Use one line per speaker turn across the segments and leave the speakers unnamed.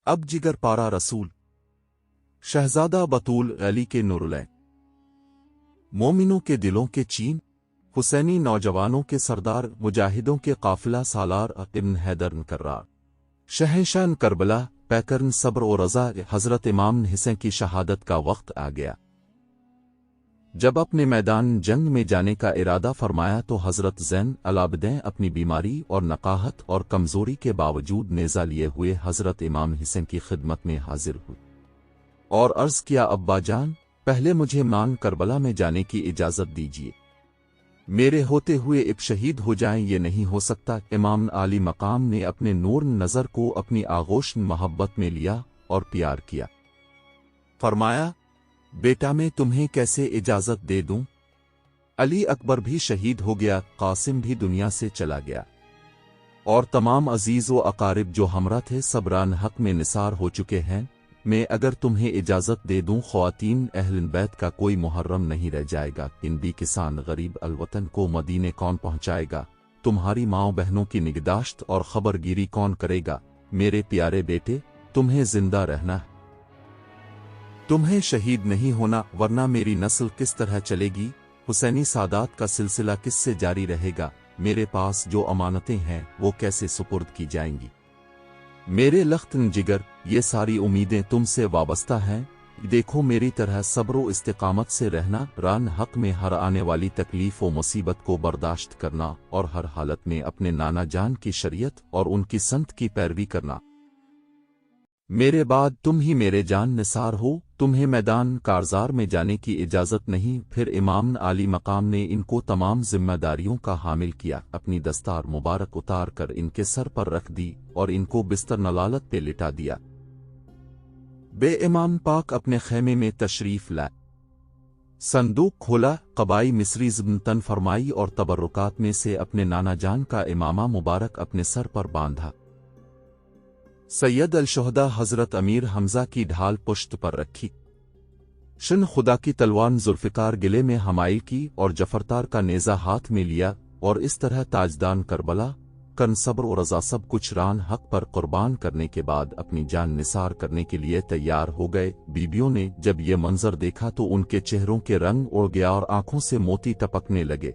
अब जिगर पारा रसूल शहजादा बतूल अली के नुरुलैन मोमिनों के दिलों के चीन हुसैनी नौजवानों के सरदार मुजाहिदों के काफिला सालार इब्न हैदर कर्रार शहंशाह करबला पैकरन सब्र और रज़ा हज़रत इमाम हुसैन की शहादत का वक्त आ गया। जब अपने मैदान जंग में जाने का इरादा फरमाया तो हज़रत ज़ैन अलाबदैन अपनी बीमारी और नकाहत और कमज़ोरी के बावजूद नेज़ा लिए हुए हज़रत इमाम हुसैन की खिदमत में हाजिर हुई और अर्ज़ किया, अब्बा जान, पहले मुझे मान करबला में जाने की इजाज़त दीजिए। मेरे होते हुए इब शहीद हो जाएं ये नहीं हो सकता। इमाम आली मकाम ने अपने नूर नज़र को अपनी आगोश मोहब्बत में लिया और प्यार किया। फरमाया, बेटा मैं तुम्हें कैसे इजाज़त दे दूं? अली अकबर भी शहीद हो गया, कासिम भी दुनिया से चला गया और तमाम अजीज़ व अकारिब जो हमरा थे सबरान हक में निसार हो चुके हैं। मैं अगर तुम्हें इजाज़त दे दूं, ख्वातीन अहल बैत का कोई मुहर्रम नहीं रह जाएगा। इन भी किसान गरीब अलवतन को मदीने कौन पहुंचाएगा? तुम्हारी माओ बहनों की निगहदाश्त और खबरगिरी कौन करेगा? मेरे प्यारे बेटे, तुम्हें जिंदा रहना है, तुम्हें शहीद नहीं होना, वरना मेरी नस्ल किस तरह चलेगी? हुसैनी सादात का सिलसिला किससे जारी रहेगा? मेरे पास जो अमानतें हैं वो कैसे सुपुर्द की जाएंगी? मेरे लख्तन जिगर, ये सारी उम्मीदें तुमसे वाबस्ता हैं। देखो, मेरी तरह सब्र व इस्तिकामत से रहना, रान हक में हर आने वाली तकलीफ व मुसीबत को बर्दाश्त करना और हर हालत में अपने नाना जान की शरीयत और उनकी संत की पैरवी करना। मेरे बाद तुम ही मेरे जान निसार हो, तुम्हें मैदान कारजार में जाने की इजाज़त नहीं। फिर इमाम आली मकाम ने इनको तमाम जिम्मेदारियों का हामिल किया। अपनी दस्तार मुबारक उतार कर इनके सर पर रख दी और इनको बिस्तर नलालत पे लिटा दिया। बे इमाम पाक अपने खेमे में तशरीफ लाए, संदूक खोला, कबाई मिस्री ज़िम्नतन फरमाई और तबर्रुकात में से अपने नाना जान का इमामा मुबारक अपने सर पर बांधा। सैयद अल-शुहदा हज़रत अमीर हमजा की ढाल पुश्त पर रखी, शन खुदा की तलवार जुल्फ़िकार गिले में हमाइल की और जफरतार का नेज़ा हाथ में लिया और इस तरह ताजदान करबला कन सब्र और रज़ा सब कुछ रान हक पर कुर्बान करने के बाद अपनी जान निसार करने के लिए तैयार हो गए। बीबियों ने जब ये मंजर देखा तो उनके चेहरों के रंग उड़ गया और आंखों से मोती टपकने लगे।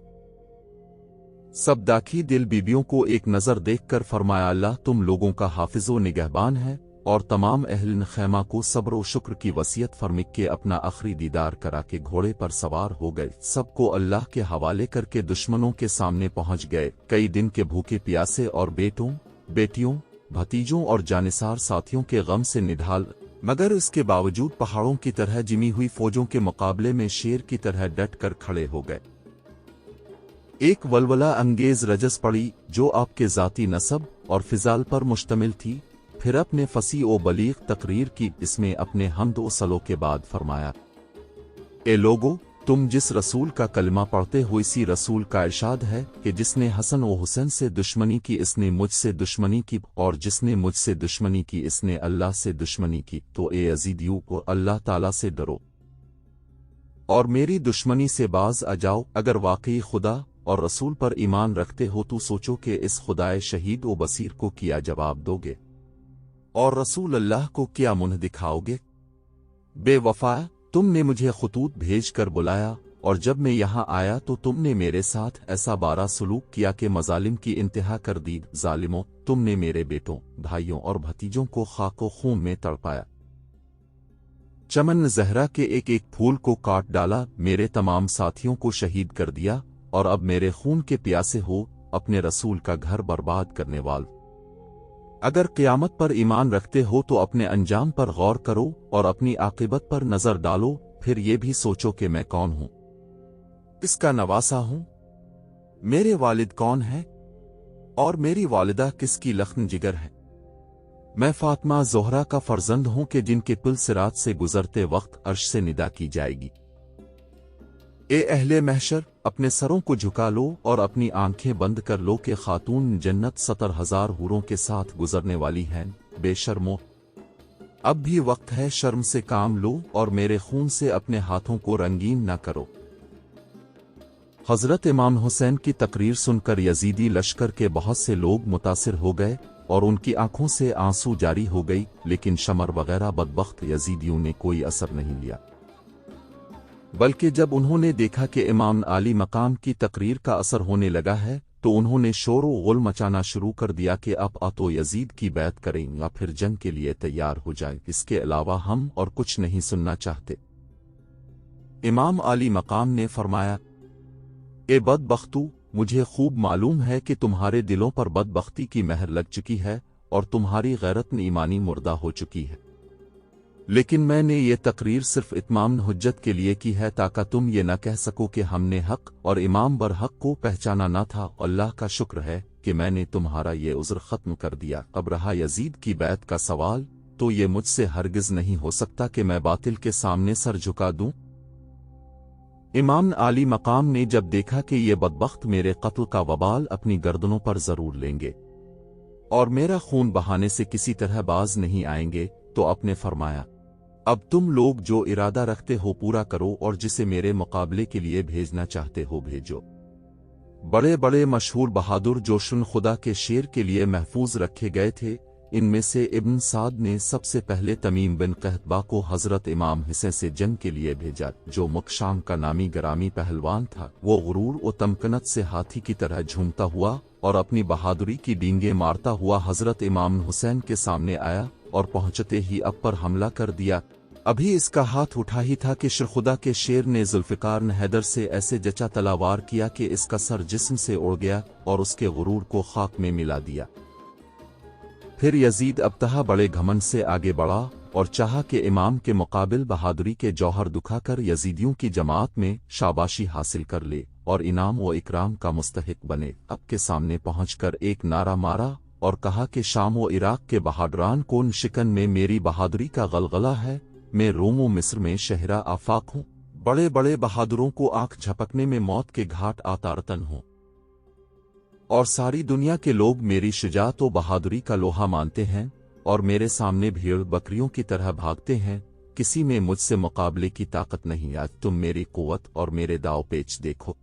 सब दाखी दिल बीबियों को एक नज़र देखकर फरमाया, अल्लाह तुम लोगों का हाफिज़ो निगहबान है। और तमाम अहल खैमा को सब्र व शुक्र की वसीयत फरमिक के अपना आखिरी दीदार करा के घोड़े पर सवार हो गए। सबको अल्लाह के हवाले करके दुश्मनों के सामने पहुंच गए। कई दिन के भूखे प्यासे और बेटों, बेटियों, भतीजों और जानिसार साथियों के गम से निढाल, मगर इसके बावजूद पहाड़ों की तरह जिमी हुई फौजों के मुकाबले में शेर की तरह डट कर खड़े हो गए। एक वलवला अंगेज रजस पड़ी जो आपके ज़ाती नसब और फिजाल पर मुश्तमिल थी। फिर अपने फसी ओ बलीग तकरीर की, इसमें अपने हम्द व सलो के बाद फरमाया, ए लोगो, तुम जिस रसूल का कलमा पढ़ते हो इसी रसूल का इरशाद है कि जिसने हसन व हुसैन से दुश्मनी की इसने मुझसे दुश्मनी की, और जिसने मुझसे दुश्मनी की इसने अल्लाह से दुश्मनी की। तो ए अजीदियों को अल्लाह ताला से डरो और मेरी दुश्मनी से बाज आ जाओ। अगर वाकई खुदा और रसूल पर ईमान रखते हो तो सोचो कि इस खुदाए शहीद व बसीर को क्या जवाब दोगे और रसूल अल्लाह को क्या मुंह दिखाओगे? बेवफा, तुमने मुझे खतूत भेज कर बुलाया और जब मैं यहाँ आया तो तुमने मेरे साथ ऐसा बारा सलूक किया कि मजालिम की इंतहा कर दी। जालिमों, तुमने मेरे बेटों, भाइयों और भतीजों को खाको खून में तड़पाया, चमन जहरा के एक एक फूल को काट डाला, मेरे तमाम साथियों को शहीद कर दिया और अब मेरे खून के प्यासे हो, अपने रसूल का घर बर्बाद करने वाले। अगर क़यामत पर ईमान रखते हो तो अपने अंजाम पर गौर करो और अपनी आक़िबत पर नजर डालो। फिर ये भी सोचो कि मैं कौन हूं, किसका नवासा हूं, मेरे वालिद कौन है और मेरी वालिदा किसकी लख्न जिगर है। मैं फातिमा ज़ोहरा का फर्जंद हूं कि जिनके पुल सिरात से गुजरते वक्त अर्श से निदा की जाएगी। ए अहले महशर, अपने सरों को झुका लो और अपनी आंखें बंद कर लो कि खातून जन्नत 70,000 हूरों के साथ गुजरने वाली हैं। बेशर्मो, अब भी वक्त है, शर्म से काम लो और मेरे खून से अपने हाथों को रंगीन न करो। हज़रत इमाम हुसैन की तकरीर सुनकर यजीदी लश्कर के बहुत से लोग मुतासिर हो गए और उनकी आंखों से आंसू जारी हो गई, लेकिन शमर वगैरह बदबख्त यजीदियों ने कोई असर नहीं लिया। बल्कि जब उन्होंने देखा कि इमाम आली मकाम की तकरीर का असर होने लगा है, तो उन्होंने शोर व गुल मचाना शुरू कर दिया कि अब तो यजीद की बैत करें या फिर जंग के लिए तैयार हो जाए, इसके अलावा हम और कुछ नहीं सुनना चाहते। इमाम आली मकाम ने फरमाया, ए बदबख्तू, मुझे खूब मालूम है कि तुम्हारे दिलों पर बदबख्ती की महर लग चुकी है और तुम्हारी गैरत ईमानी मुर्दा हो चुकी है, लेकिन मैंने ये तकरीर सिर्फ इत्माम हुज्जत के लिए की है ताकि तुम ये न कह सको कि हमने हक और इमाम बर हक को पहचाना न था। अल्लाह का शुक्र है कि मैंने तुम्हारा ये उज़्र ख़त्म कर दिया। अब रहा यजीद की बैत का सवाल, तो ये मुझसे हरगिज़ नहीं हो सकता कि मैं बातिल के सामने सर झुका दूं। इमाम आली मकाम ने जब देखा कि ये बदबख्त मेरे कत्ल का वबाल अपनी गर्दनों पर जरूर लेंगे और मेरा खून बहाने से किसी तरह बाज नहीं आएंगे, तो आपने फरमाया, अब तुम लोग जो इरादा रखते हो पूरा करो और जिसे मेरे मुकाबले के लिए भेजना चाहते हो भेजो। बड़े बड़े मशहूर बहादुर जोशन खुदा के शेर के लिए महफूज रखे गए थे। इनमें से इब्न साद ने सबसे पहले तमीम बिन कहतबा को हजरत इमाम हुसैन से जंग के लिए भेजा, जो मुकशाम का नामी गरामी पहलवान था। वो गुरूर और तमकनत से हाथी की तरह झूमता हुआ और अपनी बहादुरी की डींगे मारता हुआ हजरत इमाम हुसैन के सामने आया और पहुंचते ही अब पर हमला कर दिया। अभी इसका हाथ उठा ही था कि खुदा के शेर ने जुल्फिकार हैदर से ऐसे जचा तलावार किया कि इसका सर जिस्म से उड़ गया और उसके गुरूर को खाक में मिला दिया। फिर यजीद अबतहा बड़े घमंड से आगे बढ़ा और चाहा कि इमाम के मुकाबिल बहादुरी के जौहर दुखाकर यजीदियों की जमात में शाबाशी हासिल कर ले और इनाम व इकराम का मुस्तहिक बने। अब के सामने पहुंचकर एक नारा मारा और कहा कि शाम व इराक के बहादुरान कोन शिकन में मेरी बहादुरी का गलगला है। मैं रोम व मिस्र में शहरा आफाक हूँ, बड़े बड़े बहादुरों को आंख झपकने में मौत के घाट आतारतन हूँ और सारी दुनिया के लोग मेरी शुजाअत व बहादुरी का लोहा मानते हैं और मेरे सामने भेड़ बकरियों की तरह भागते हैं। किसी में मुझसे मुकाबले की ताकत नहीं। आज तुम मेरी कुव्वत और मेरे दाव पेच देखो।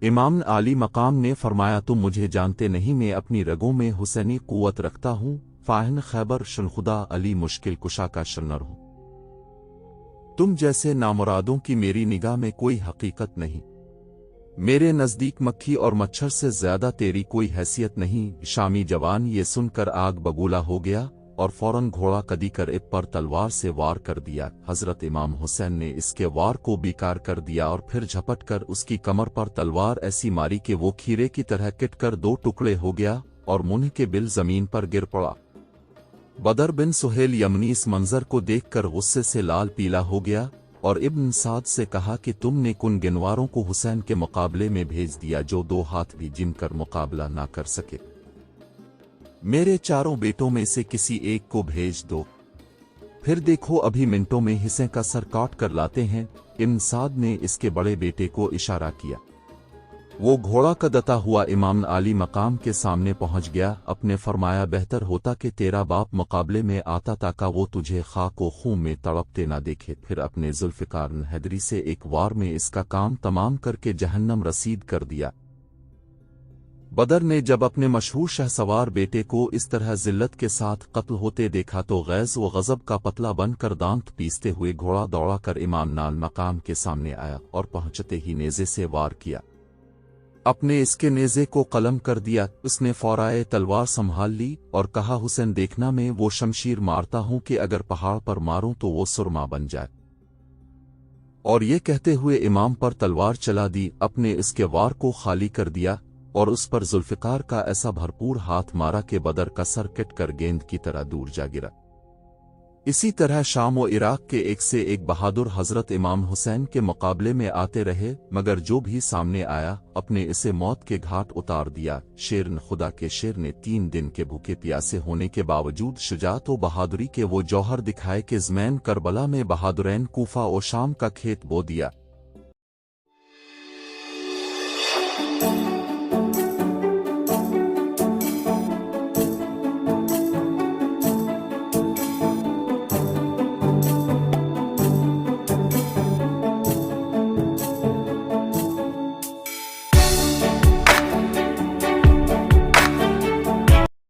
इमाम आली मकाम ने फरमाया, तुम मुझे जानते नहीं, मैं अपनी रगों में हुसैनी कुव्वत रखता हूँ। फाहिन खैबर शनखुदा अली मुश्किल कुशा का शन्नर हूँ। तुम जैसे नामुरादों की मेरी निगाह में कोई हकीकत नहीं। मेरे नजदीक मक्खी और मच्छर से ज्यादा तेरी कोई हैसियत नहीं। शामी जवान ये सुनकर आग बबूला हो गया और फौरन घोड़ा कदी कर इब पर तलवार से वार कर दिया। हजरत इमाम हुसैन ने इसके वार को बेकार कर दिया और फिर झपट कर उसकी कमर पर तलवार ऐसी मारी कि वो खीरे की तरह किटकर दो टुकड़े हो गया और मुंह के बिल जमीन पर गिर पड़ा। बदर बिन सुहेल यमनी इस मंजर को देखकर गुस्से से लाल पीला हो गया और इब्न साद से कहा कि तुमने कुन गिनवारों को हुसैन के मुकाबले में भेज दिया जो दो हाथ भी जिनकर मुकाबला ना कर सके। मेरे चारों बेटों में से किसी एक को भेज दो, फिर देखो अभी मिनटों में हिस्से का सर काट कर लाते हैं। इब्न साद ने इसके बड़े बेटे को इशारा किया। वो घोड़ा कदता हुआ इमाम आली मकाम के सामने पहुंच गया। अपने फरमाया, बेहतर होता कि तेरा बाप मुकाबले में आता ताकि वो तुझे खाक व खून में तड़पते ना देखे। फिर अपने जुल्फिकार हैदरी से एक वार में इसका काम तमाम करके जहन्नम रसीद कर दिया। बदर ने जब अपने मशहूर शहसवार बेटे को इस तरह जिल्लत के साथ कत्ल होते देखा तो गैज़ व गज़ब का पतला बनकर दांत पीसते हुए घोड़ा दौड़ा कर इमाम नाल मकाम के सामने आया और पहुंचते ही नेज़े से वार किया। अपने इसके नेज़े को कलम कर दिया। उसने फौराए तलवार संभाल ली और कहा, हुसैन देखना, मैं वो शमशीर मारता हूं कि अगर पहाड़ पर मारूं तो वो सुरमा बन जाए। और ये कहते हुए इमाम पर तलवार चला दी। अपने इसके वार को खाली कर दिया और उस पर जुल्फिकार का ऐसा भरपूर हाथ मारा कि बदर का सर कट कर गेंद की तरह दूर जा गिरा। इसी तरह शाम व इराक के एक से एक बहादुर हजरत इमाम हुसैन के मुकाबले में आते रहे, मगर जो भी सामने आया अपने इसे मौत के घाट उतार दिया। शेर खुदा के शेर ने 3 दिन के भूखे प्यासे होने के बावजूद शुजाअत व बहादुरी के वो जौहर दिखाए कि ज़मैन करबला में बहादुरैन कूफा और शाम का खेत बो दिया।